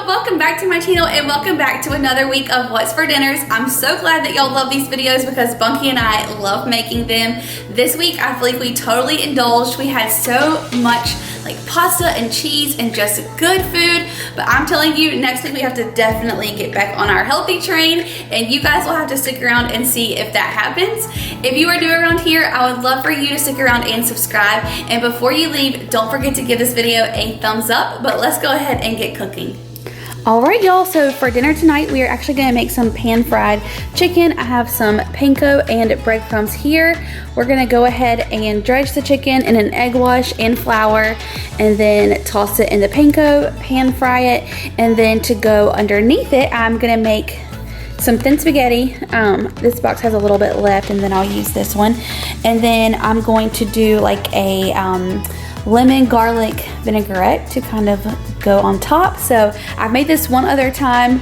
welcome back to my channel and welcome back to another week of What's for Dinners. I'm so glad that y'all love these videos because Bunky and I love making them. This week I believe we totally indulged. We had so much like pasta and cheese and just good food, but I'm telling you, next week we have to definitely get back on our healthy train, and you guys will have to stick around and see if that happens. If you are new around here, I would love for you to stick around and subscribe, and before you leave, don't forget to give this video a thumbs up. But let's go ahead and get cooking. Alright y'all, so for dinner tonight we are actually going to make some pan fried chicken. I have some panko and breadcrumbs here. We're going to go ahead and dredge the chicken in an egg wash and flour and then toss it in the panko, pan fry it, and then to go underneath it I'm going to make some thin spaghetti. This box has a little bit left and then I'll use this one. And then I'm going to do like a lemon garlic vinaigrette to kind of go on top. So I've made this one other time.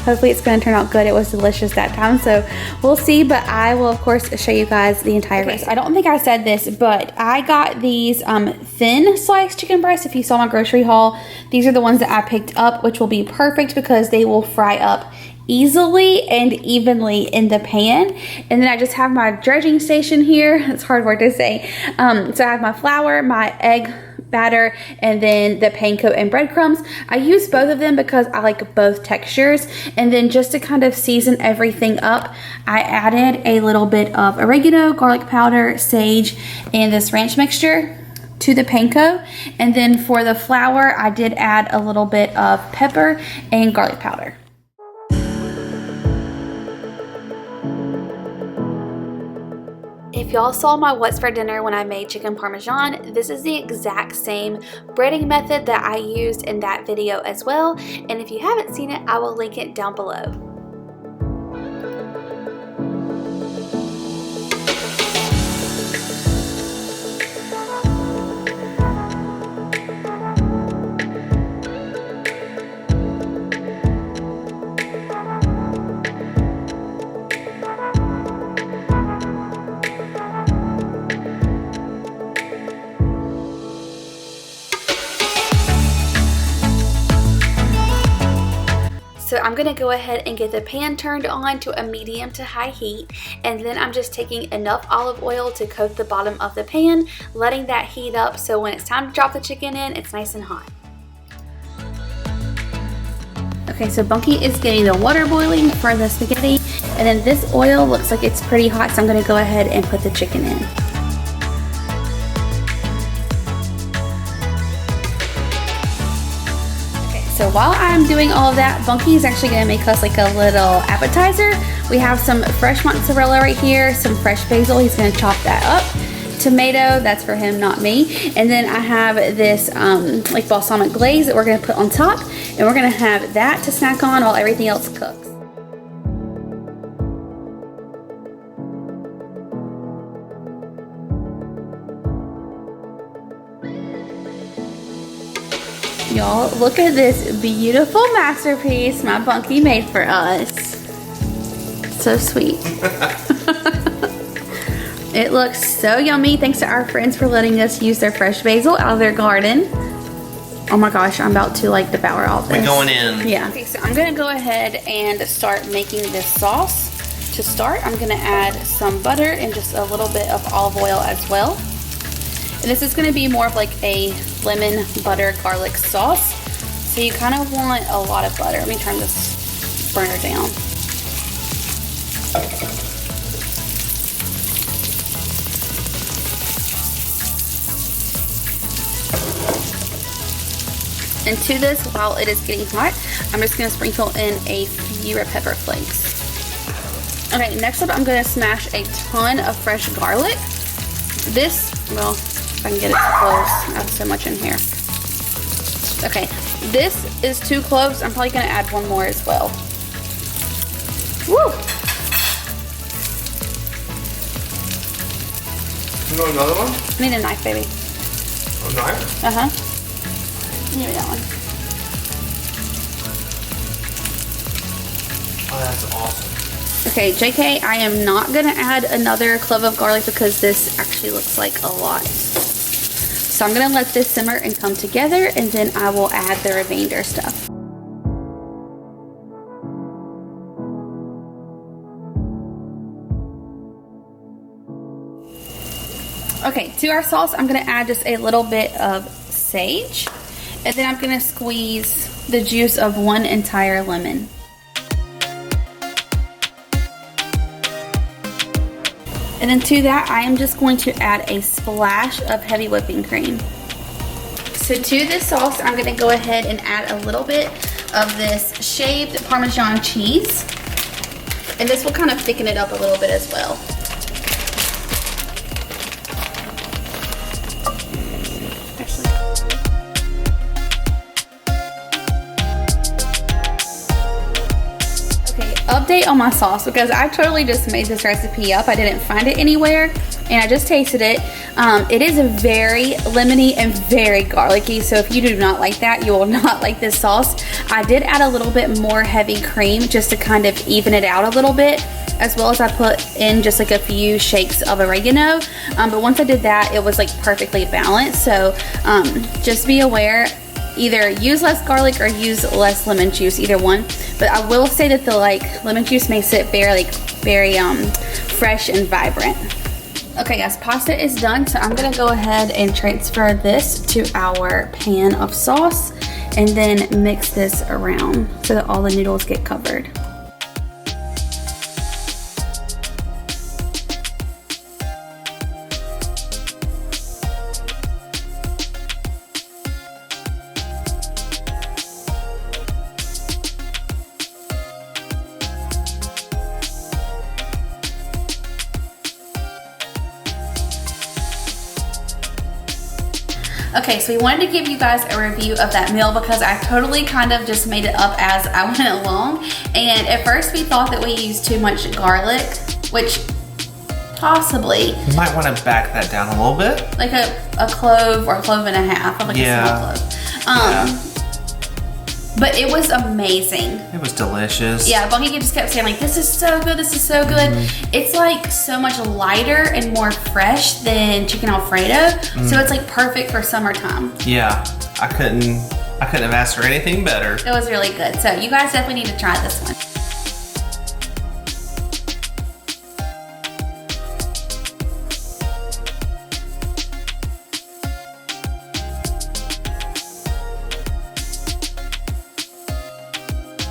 Hopefully it's going to turn out good. It was delicious that time, so we'll see, but I will of course show you guys the entire recipe. I don't think I said this, but I got these thin sliced chicken breasts. If you saw my grocery haul, these are the ones that I picked up, which will be perfect because they will fry up easily and evenly in the pan. And then I just have my dredging station here. It's hard word to say. So I have my flour, my egg batter, and then the panko and breadcrumbs. I use both of them because I like both textures. And then just to kind of season everything up, I added a little bit of oregano, garlic powder, sage, and this ranch mixture to the panko. And then for the flour, I did add a little bit of pepper and garlic powder. If y'all saw my What's for Dinner when I made chicken parmesan, this is the exact same breading method that I used in that video as well. And if you haven't seen it, I will link it down below. So I'm going to go ahead and get the pan turned on to a medium to high heat, and then I'm just taking enough olive oil to coat the bottom of the pan, letting that heat up so when it's time to drop the chicken in, it's nice and hot. Okay, so Bunky is getting the water boiling for the spaghetti, and then this oil looks like it's pretty hot, so I'm going to go ahead and put the chicken in. So while I'm doing all of that, Bunky is actually going to make us like a little appetizer. We have some fresh mozzarella right here, some fresh basil. He's going to chop that up. Tomato, that's for him, not me. And then I have this like balsamic glaze that we're going to put on top. And we're going to have that to snack on while everything else cooks. Y'all, look at this beautiful masterpiece my Bunky made for us. So sweet. It looks so yummy. Thanks to our friends for letting us use their fresh basil out of their garden. Oh my gosh, I'm about to like devour all this. We're going in. Yeah. Okay, so I'm gonna go ahead and start making this sauce. To start, I'm gonna add some butter and just a little bit of olive oil as well. And this is going to be more of like a lemon butter garlic sauce. So you kind of want a lot of butter. Let me turn this burner down. And to this, while it is getting hot, I'm just going to sprinkle in a few red pepper flakes. Okay, next up I'm going to smash a ton of fresh garlic. This, well, if I can get it close. I have so much in here. Okay, this is 2 cloves. I'm probably going to add 1 more as well. Woo! You want another one? I need a knife, baby. A knife? Uh-huh. Give me that one. Oh, that's awesome. Okay, JK, I am not going to add another clove of garlic because this actually looks like a lot. So I'm going to let this simmer and come together, and then I will add the remainder stuff. Okay, to our sauce, I'm gonna add just a little bit of sage, and then I'm gonna squeeze the juice of 1 entire lemon. And then to that, I am just going to add a splash of heavy whipping cream. So to this sauce, I'm gonna go ahead and add a little bit of this shaved Parmesan cheese. And this will kind of thicken it up a little bit as well. Update on my sauce, because I totally just made this recipe up. I didn't find it anywhere and I just tasted it. It is very lemony and very garlicky, so if you do not like that, you will not like this sauce. I did add a little bit more heavy cream just to kind of even it out a little bit, as well as I put in just like a few shakes of oregano. But once I did that, it was like perfectly balanced. So just be aware, either use less garlic or use less lemon juice, either one. But I will say that the lemon juice makes it very fresh and vibrant. Okay guys, pasta is done, so I'm gonna go ahead and transfer this to our pan of sauce and then mix this around so that all the noodles get covered. Okay, so we wanted to give you guys a review of that meal because I totally kind of just made it up as I went along. And at first we thought that we used too much garlic, which possibly. You might want to back that down a little bit. Like a clove or a clove and a half, like a small clove. But it was amazing. It was delicious. Yeah, Bunky just kept saying like, this is so good, this is so good. It's like so much lighter and more fresh than chicken Alfredo. So it's like perfect for summertime. Yeah, I couldn't have asked for anything better. It was really good. So you guys definitely need to try this one.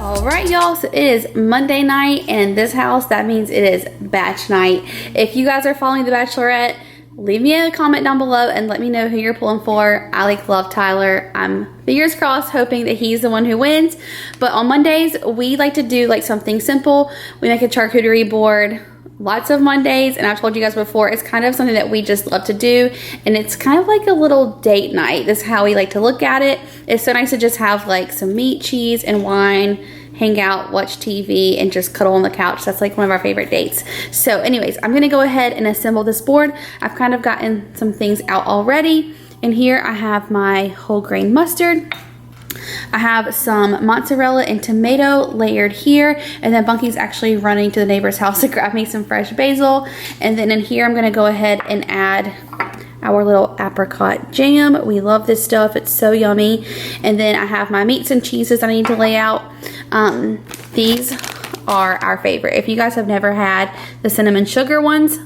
All right, y'all, so it is Monday night, and in this house, that means it is batch night. If you guys are following The Bachelorette, leave me a comment down below and let me know who you're pulling for. I love Tyler. I'm fingers crossed hoping that he's the one who wins. But on Mondays, we like to do like something simple. We make a charcuterie board. Lots of Mondays, and I've told you guys before, it's kind of something that we just love to do, and it's kind of like a little date night. This is how we like to look at it. It's so nice to just have like some meat, cheese, and wine, hang out, watch TV, and just cuddle on the couch. That's like one of our favorite dates. So anyways, I'm gonna go ahead and assemble this board. I've kind of gotten some things out already, and here I have my whole grain mustard. I have some mozzarella and tomato layered here, and then Bunky's actually running to the neighbor's house to grab me some fresh basil. And then in here I'm gonna go ahead and add our little apricot jam. We love this stuff, it's so yummy. And then I have my meats and cheeses I need to lay out. These are our favorite. If you guys have never had the cinnamon sugar ones,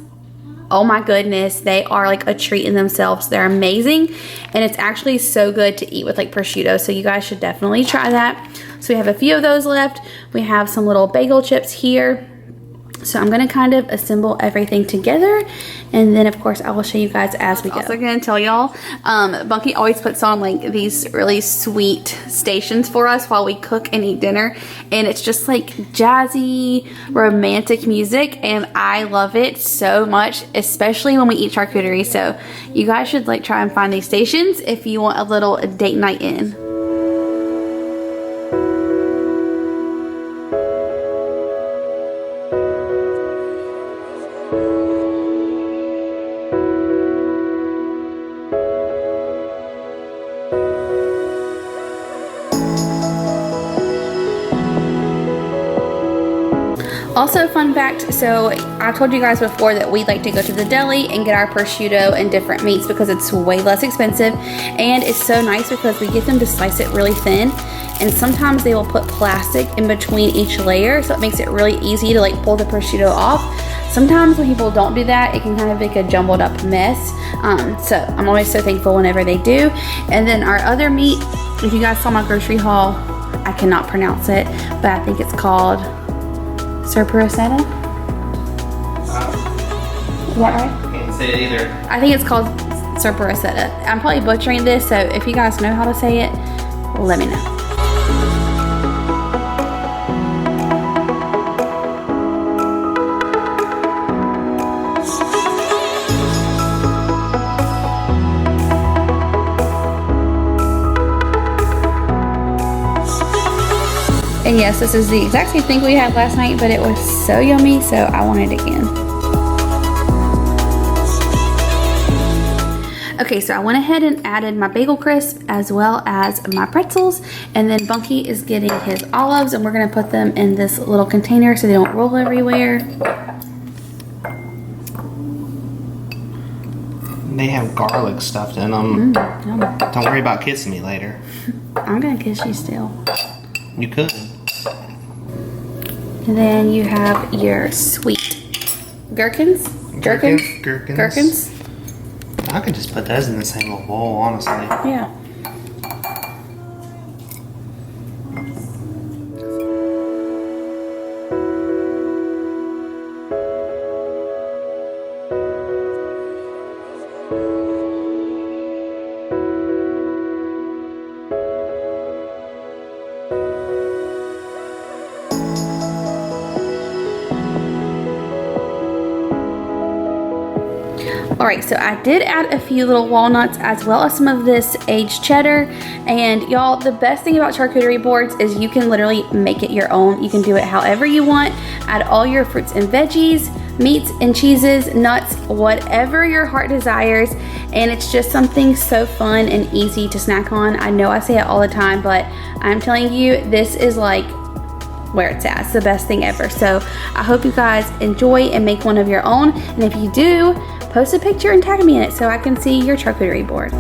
oh my goodness, they are like a treat in themselves. They're amazing, and it's actually so good to eat with like prosciutto, so you guys should definitely try that. So we have a few of those left. We have some little bagel chips here. So I'm gonna kind of assemble everything together, and then of course I will show you guys as we go. Also gonna tell y'all, Bunky always puts on like these really sweet stations for us while we cook and eat dinner, and it's just like jazzy, romantic music, and I love it so much, especially when we eat charcuterie. So you guys should like try and find these stations if you want a little date night in. Also, fun fact, so I told you guys before that we like to go to the deli and get our prosciutto and different meats because it's way less expensive, and it's so nice because we get them to slice it really thin, and sometimes they will put plastic in between each layer, so it makes it really easy to like pull the prosciutto off. Sometimes when people don't do that, it can kind of make a jumbled up mess. So I'm always so thankful whenever they do. And then our other meat, if you guys saw my grocery haul, I cannot pronounce it, but I think it's called Surprosetta. Is that right? Can't say it either. I think it's called Surprosetta. I'm probably butchering this, so if you guys know how to say it, let me know. And yes, this is the exact same thing we had last night, but it was so yummy, so I want it again. Okay, so I went ahead and added my bagel crisp as well as my pretzels, and then Bunky is getting his olives, and we're gonna put them in this little container so they don't roll everywhere. They have garlic stuffed in them. Don't worry about kissing me later. I'm gonna kiss you still. You could. And then you have your sweet gherkins. Gherkins. I could just put those in the same little bowl, honestly. Yeah. Alright, so I did add a few little walnuts as well as some of this aged cheddar. And y'all, the best thing about charcuterie boards is you can literally make it your own. You can do it however you want. Add all your fruits and veggies, meats and cheeses, nuts, whatever your heart desires. And it's just something so fun and easy to snack on. I know I say it all the time, but I'm telling you, this is like where it's at. It's the best thing ever. So I hope you guys enjoy and make one of your own. And if you do, post a picture and tag me in it so I can see your charcuterie board.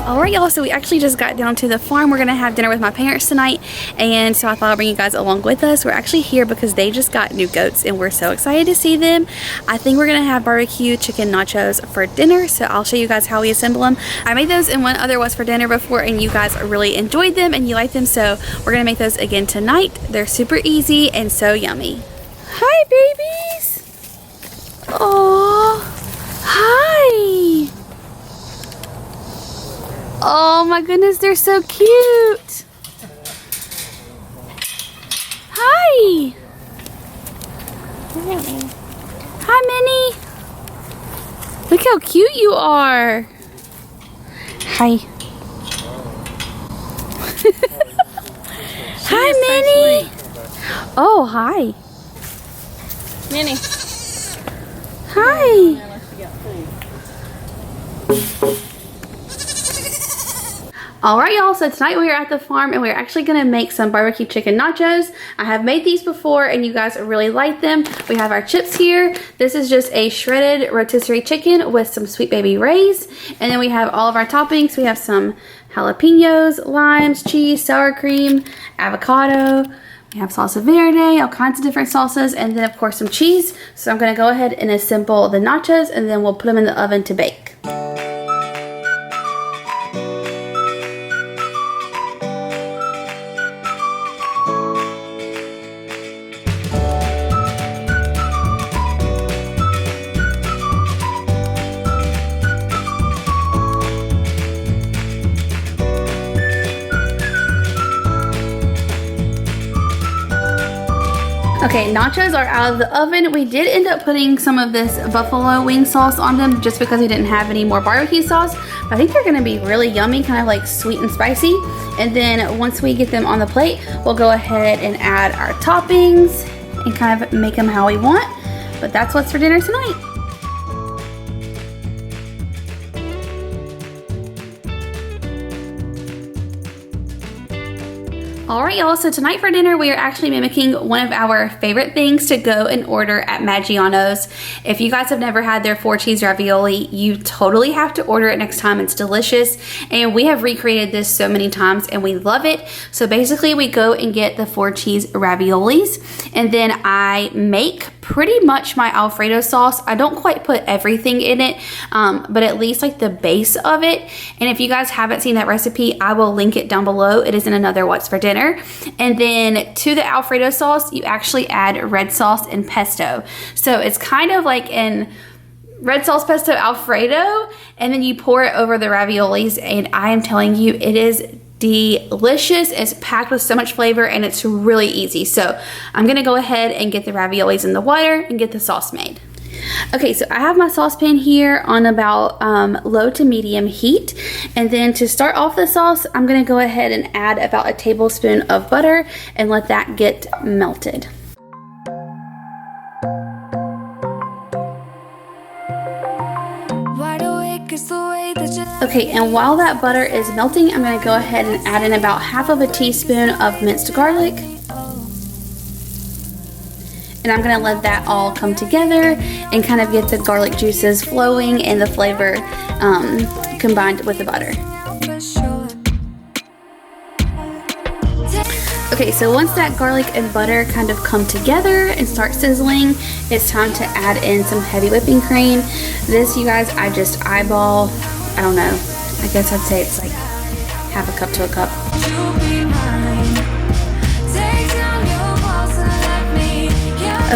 Alright y'all, so we actually just got down to the farm. We're gonna have dinner with my parents tonight, and so I thought I'd bring you guys along with us. We're actually here because they just got new goats and we're so excited to see them. I think we're gonna have barbecue chicken nachos for dinner, so I'll show you guys how we assemble them. I made those and one other was for dinner before, and you guys really enjoyed them and you liked them, so we're gonna make those again tonight. They're super easy and so yummy. Hi babies! Oh, hi! Oh my goodness, they're so cute! Hi! Hi, Minnie! Look how cute you are! Hi! Hi, Minnie! Oh, hi! Minnie. Hi! Alright y'all, so tonight we are at the farm and we're actually going to make some barbecue chicken nachos. I have made these before and you guys really like them. We have our chips here. This is just a shredded rotisserie chicken with some Sweet Baby Ray's. And then we have all of our toppings. We have some jalapenos, limes, cheese, sour cream, avocado. We have salsa verde, all kinds of different salsas, and then of course some cheese. So I'm going to go ahead and assemble the nachos and then we'll put them in the oven to bake. Okay, nachos are out of the oven. We did end up putting some of this buffalo wing sauce on them just because we didn't have any more barbecue sauce. But I think they're gonna be really yummy, kind of like sweet and spicy. And then once we get them on the plate, we'll go ahead and add our toppings and kind of make them how we want. But that's what's for dinner tonight. Alright y'all, so tonight for dinner we are actually mimicking one of our favorite things to go and order at Maggiano's. If you guys have never had their 4-cheese ravioli, you totally have to order it next time. It's delicious and we have recreated this so many times and we love it. So basically we go and get the 4-cheese raviolis and then I make pretty much my Alfredo sauce. I don't quite put everything in it, but at least like the base of it. And if you guys haven't seen that recipe, I will link it down below. It is in another What's for Dinner. And then to the Alfredo sauce, you actually add red sauce and pesto. So it's kind of like an red sauce pesto Alfredo, and then you pour it over the raviolis. And I am telling you, it is delicious. It's packed with so much flavor and it's really easy. So I'm gonna go ahead and get the raviolis in the water and get the sauce made. Okay, so I have my saucepan here on about low to medium heat, and then to start off the sauce I'm gonna go ahead and add about a tablespoon of butter and let that get melted. Okay, and while that butter is melting, I'm going to go ahead and add in about half of a teaspoon of minced garlic. And I'm going to let that all come together and kind of get the garlic juices flowing and the flavor combined with the butter. Okay, so once that garlic and butter kind of come together and start sizzling, it's time to add in some heavy whipping cream. This, you guys, I just eyeball, I don't know, I guess I'd say it's like half a cup to a cup.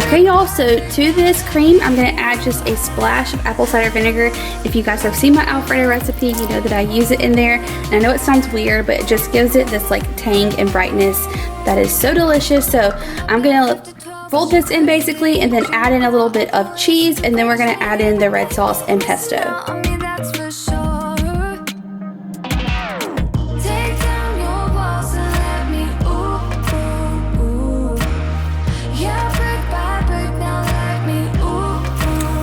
Okay y'all, so to this cream I'm going to add just a splash of apple cider vinegar. If you guys have seen my Alfredo recipe, you know that I use it in there. And I know it sounds weird, but it just gives it this like tang and brightness that is so delicious. So I'm going to fold this in basically and then add in a little bit of cheese, and then we're going to add in the red sauce and pesto.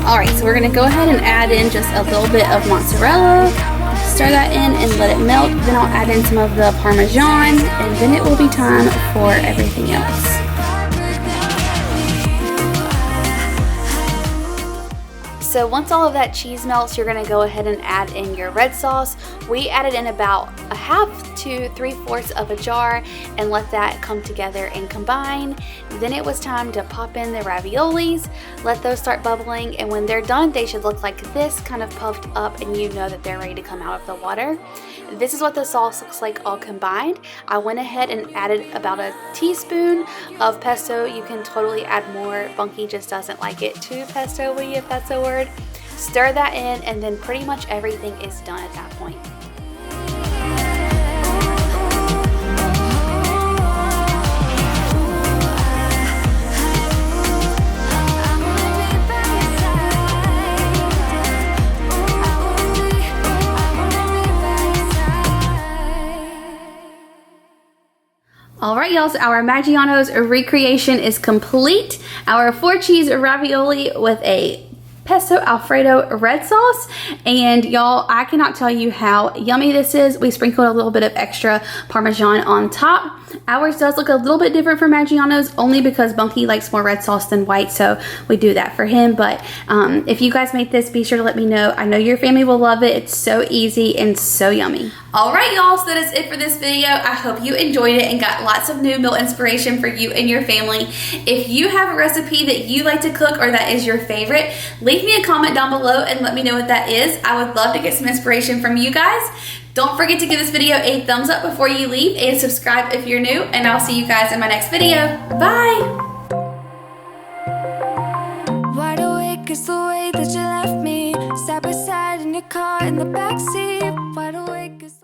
Alright, so we're going to go ahead and add in just a little bit of mozzarella, stir that in and let it melt. Then I'll add in some of the Parmesan, and then it will be time for everything else. So once all of that cheese melts, you're going to go ahead and add in your red sauce. We added in about a half to 3/4 of a jar and let that come together and combine. Then it was time to pop in the raviolis, let those start bubbling, and when they're done they should look like this, kind of puffed up, and you know that they're ready to come out of the water. This is what the sauce looks like all combined. I went ahead and added about a teaspoon of pesto. You can totally add more. Bunky just doesn't like it too pesto-y, if that's a word. Stir that in, and then pretty much everything is done at that point. Alright y'all, so our Maggiano's recreation is complete. Our 4-cheese ravioli with a pesto Alfredo red sauce, and y'all, I cannot tell you how yummy this is. We sprinkled a little bit of extra Parmesan on top. Ours does look a little bit different from Maggiano's, only because Bunky likes more red sauce than white, so we do that for him. But if you guys make this, be sure to let me know. I know your family will love it. It's so easy and so yummy. Alright y'all, so that is it for this video. I hope you enjoyed it and got lots of new meal inspiration for you and your family. If you have a recipe that you like to cook or that is your favorite, leave me a comment down below and let me know what that is. I would love to get some inspiration from you guys. Don't forget to give this video a thumbs up before you leave, and subscribe if you're new, and I'll see you guys in my next video. Bye! Wide awake is the way that you left me, side by side in your car in the backseat.